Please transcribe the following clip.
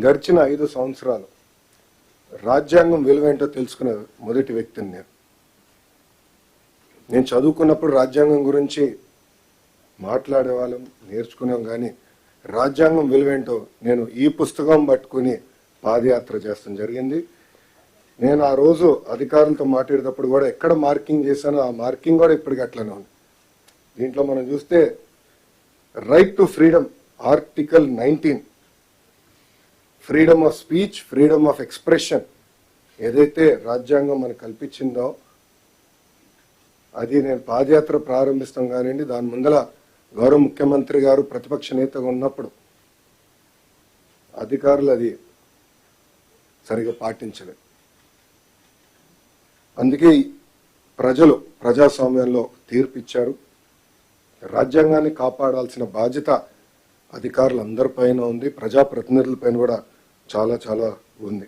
గడిచిన 5 సంవత్సరాలు రాజ్యాంగం విలువేంటో తెలుసుకునే మొదటి వ్యక్తిని నేను చదువుకున్నప్పుడు రాజ్యాంగం గురించి మాట్లాడేవాళ్ళం, నేర్చుకున్నాం. కానీ రాజ్యాంగం విలువేంటో నేను ఈ పుస్తకం పట్టుకుని పాదయాత్ర చేస్తాం జరిగింది. నేను ఆ రోజు అధికారులతో మాట్లాడేటప్పుడు కూడా ఎక్కడ మార్కింగ్ చేశానో ఆ మార్కింగ్ కూడా ఇప్పటికి అట్లనే ఉంది. దీంట్లో మనం చూస్తే right to freedom article 19, freedom of speech, freedom of expression ఏదైతే రాజ్యాంగం మనకు కల్పించిందో అది నేను పాదయాత్ర ప్రారంభిస్తాం కానివ్వండి, దాని ముందల గౌరవ ముఖ్యమంత్రి గారు ప్రతిపక్ష నేతగా ఉన్నప్పుడు అధికారులు అది సరిగా పాటించలేదు. అందుకే ప్రజలు ప్రజాస్వామ్యంలో తీర్పు ఇచ్చారు. రాజ్యాంగాన్ని కాపాడాల్సిన బాధ్యత అధికారులందరిపైన ఉంది, ప్రజాప్రతినిధులపైన కూడా చాలా ఉంది.